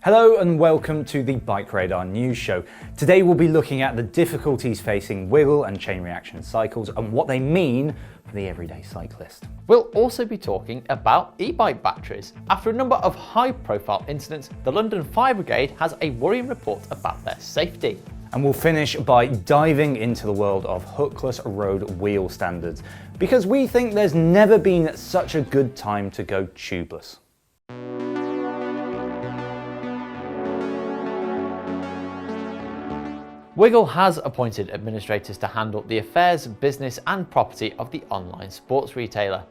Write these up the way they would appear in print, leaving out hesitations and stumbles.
Hello and welcome to the BikeRadar news show. Today we'll be looking at the difficulties facing Wiggle and ChainReaction cycles and what they mean for the everyday cyclist. We'll also be talking about e-bike batteries. After a number of high-profile incidents, the London Fire Brigade has a worrying report about their safety. And we'll finish by diving into the world of hookless road wheel standards, because we think there's never been such a good time to go tubeless. Wiggle has appointed administrators to handle the affairs, business and property of the online sports retailer.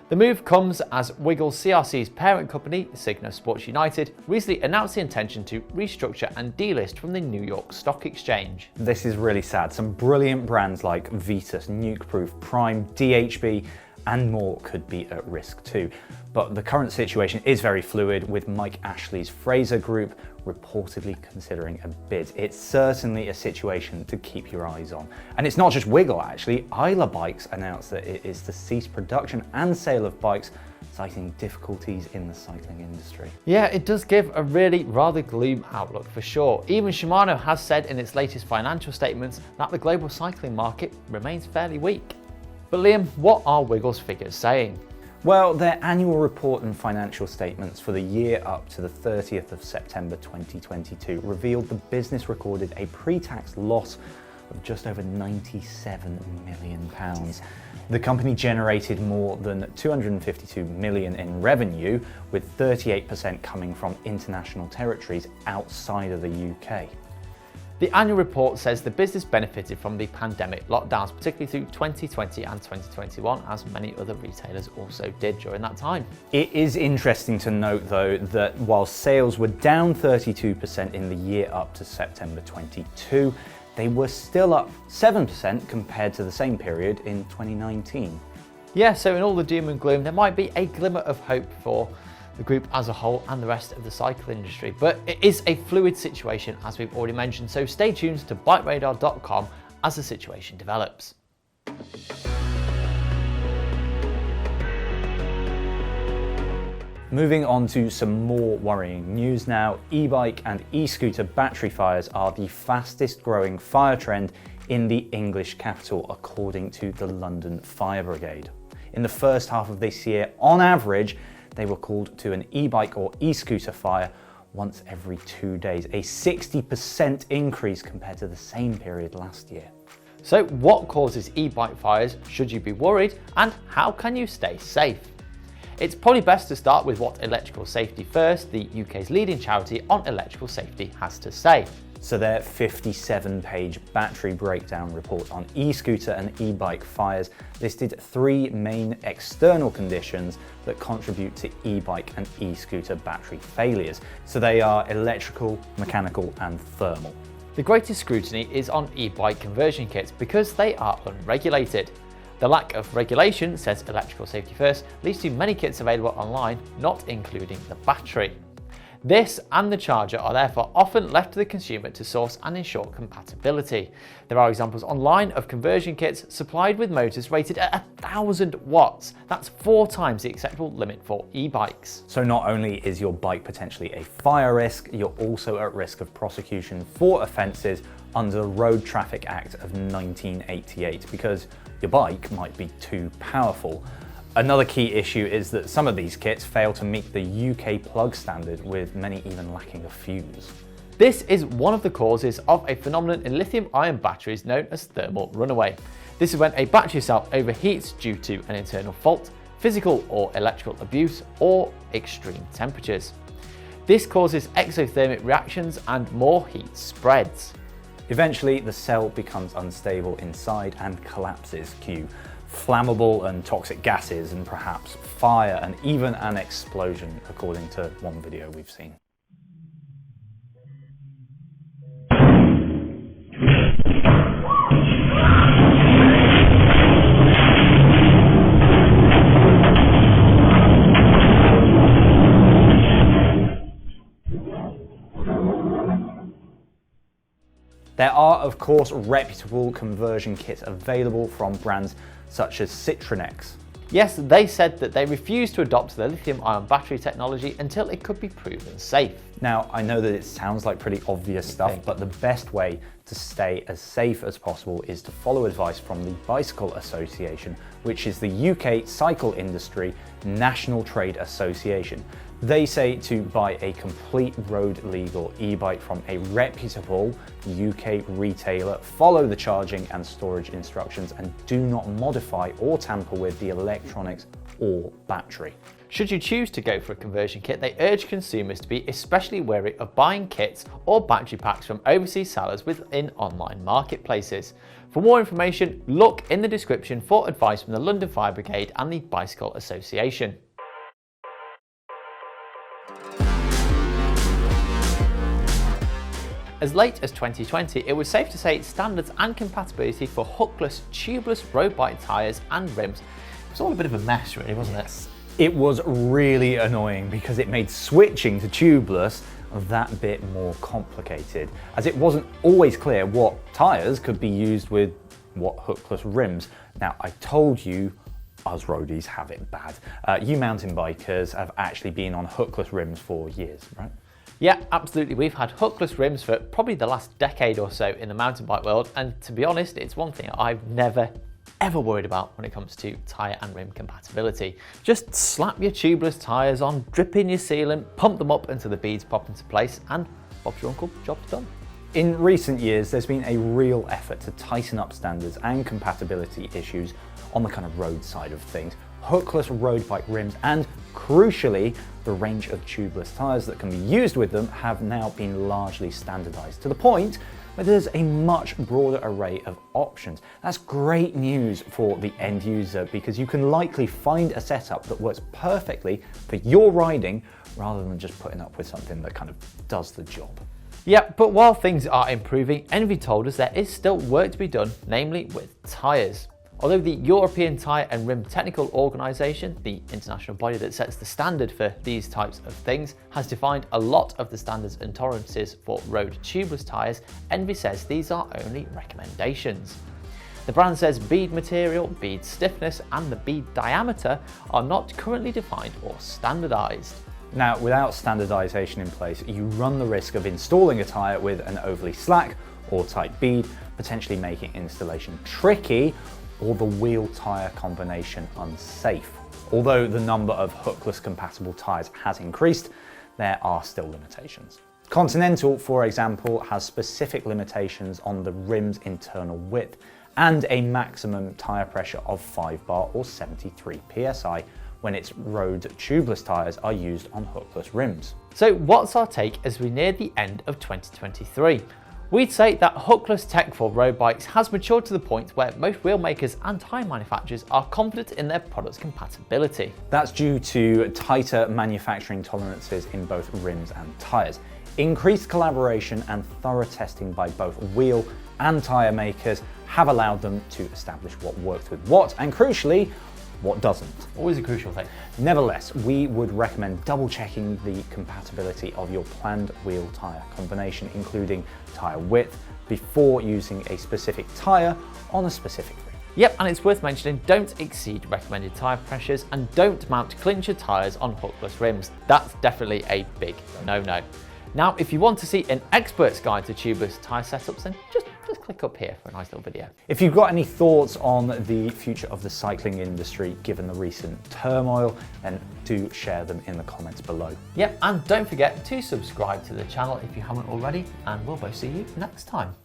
The move comes as WiggleCRC's parent company, Signa Sports United, recently announced the intention to restructure and delist from the New York Stock Exchange. This is really sad. Some brilliant brands like Vitus, Nukeproof, Prime, DHB and more could be at risk too. But the current situation is very fluid, with Mike Ashley's Fraser Group reportedly considering a bid. It's certainly a situation to keep your eyes on. And it's not just Wiggle actually. Isla Bikes announced that it is to cease production and sale of bikes, citing difficulties in the cycling industry. Yeah, it does give a really rather gloom outlook for sure. Even Shimano has said in its latest financial statements that the global cycling market remains fairly weak. But Liam, what are Wiggle's figures saying? Well, their annual report and financial statements for the year up to the 30th of September 2022 revealed the business recorded a pre-tax loss of just over £97 million. The company generated more than $252 million in revenue, with 38% coming from international territories outside of the UK. The annual report says the business benefited from the pandemic lockdowns, particularly through 2020 and 2021, as many other retailers also did during that time. It is interesting to note though that while sales were down 32% in the year up to September 22, they were still up 7% compared to the same period in 2019. Yeah, so in all the doom and gloom, there might be a glimmer of hope for the group as a whole and the rest of the cycle industry. But it is a fluid situation, as we've already mentioned, so stay tuned to BikeRadar.com as the situation develops. Moving on to some more worrying news now. E-bike and e-scooter battery fires are the fastest growing fire trend in the English capital, according to the London Fire Brigade. In the first half of this year, on average, they were called to an e-bike or e-scooter fire once every 2 days, a 60% increase compared to the same period last year. So what causes e-bike fires? Should you be worried? And how can you stay safe? It's probably best to start with what Electrical Safety First, the UK's leading charity on electrical safety, has to say. So their 57-page battery breakdown report on e-scooter and e-bike fires listed 3 main external conditions that contribute to e-bike and e-scooter battery failures. So they are electrical, mechanical and thermal. The greatest scrutiny is on e-bike conversion kits because they are unregulated. The lack of regulation, says Electrical Safety First, leads to many kits available online, not including the battery. This and the charger are therefore often left to the consumer to source and ensure compatibility. There are examples online of conversion kits supplied with motors rated at 1000 watts. That's 4 times the acceptable limit for e-bikes. So not only is your bike potentially a fire risk, you're also at risk of prosecution for offences under the Road Traffic Act of 1988 because your bike might be too powerful. Another key issue is that some of these kits fail to meet the UK plug standard, with many even lacking a fuse. This is one of the causes of a phenomenon in lithium-ion batteries known as thermal runaway. This is when a battery cell overheats due to an internal fault, physical or electrical abuse, or extreme temperatures. This causes exothermic reactions and more heat spreads. Eventually, the cell becomes unstable inside and collapses, cue flammable and toxic gases and perhaps fire and even an explosion, according to one video we've seen. There are, of course, reputable conversion kits available from brands such as Citronex. Yes, they said that they refused to adopt the lithium-ion battery technology until it could be proven safe. Now, I know that it sounds like pretty obvious stuff, but the best way to stay as safe as possible is to follow advice from the Bicycle Association, which is the UK cycle industry national trade association. They say to buy a complete road legal e-bike from a reputable UK retailer, follow the charging and storage instructions, and do not modify or tamper with the electronics or battery. Should you choose to go for a conversion kit, they urge consumers to be especially wary of buying kits or battery packs from overseas sellers within online marketplaces. For more information, look in the description for advice from the London Fire Brigade and the Bicycle Association. As late as 2020, it was safe to say standards and compatibility for hookless, tubeless road bike tyres and rims. It was all a bit of a mess really, wasn't it? It was really annoying because it made switching to tubeless that bit more complicated, as it wasn't always clear what tyres could be used with what hookless rims. Now, I told you us roadies have it bad. You mountain bikers have actually been on hookless rims for years, right? Yeah, absolutely. We've had hookless rims for probably the last decade or so in the mountain bike world, and to be honest, it's one thing I've never ever worried about when it comes to tyre and rim compatibility. Just slap your tubeless tyres on, drip in your sealant, pump them up until the beads pop into place, and Bob's your uncle, job's done. In recent years, there's been a real effort to tighten up standards and compatibility issues on the kind of road side of things. Hookless road bike rims and, crucially, the range of tubeless tyres that can be used with them have now been largely standardised, to the point where there's a much broader array of options. That's great news for the end user because you can likely find a setup that works perfectly for your riding rather than just putting up with something that kind of does the job. Yeah, but while things are improving, Envy told us there is still work to be done, namely with tyres. Although the European Tyre and Rim Technical Organisation, the international body that sets the standard for these types of things, has defined a lot of the standards and tolerances for road tubeless tyres, Envy says these are only recommendations. The brand says bead material, bead stiffness and the bead diameter are not currently defined or standardised. Now, without standardisation in place, you run the risk of installing a tyre with an overly slack or tight bead, potentially making installation tricky or the wheel-tyre combination unsafe. Although the number of hookless compatible tyres has increased, there are still limitations. Continental, for example, has specific limitations on the rim's internal width and a maximum tyre pressure of 5 bar or 73 psi when its road tubeless tyres are used on hookless rims. So what's our take as we near the end of 2023? We'd say that hookless tech for road bikes has matured to the point where most wheel makers and tyre manufacturers are confident in their product's compatibility. That's due to tighter manufacturing tolerances in both rims and tyres, increased collaboration and thorough testing by both wheel and tyre makers have allowed them to establish what works with what, and crucially, what doesn't. Always a crucial thing. Nevertheless, we would recommend double checking the compatibility of your planned wheel tyre combination, including tyre width, before using a specific tyre on a specific rim. Yep, and it's worth mentioning, don't exceed recommended tyre pressures and don't mount clincher tyres on hookless rims. That's definitely a big no-no. Now, if you want to see an expert's guide to tubeless tyre setups, then just click up here for a nice little video. If you've got any thoughts on the future of the cycling industry given the recent turmoil, then do share them in the comments below. Yep, and don't forget to subscribe to the channel if you haven't already, and we'll both see you next time.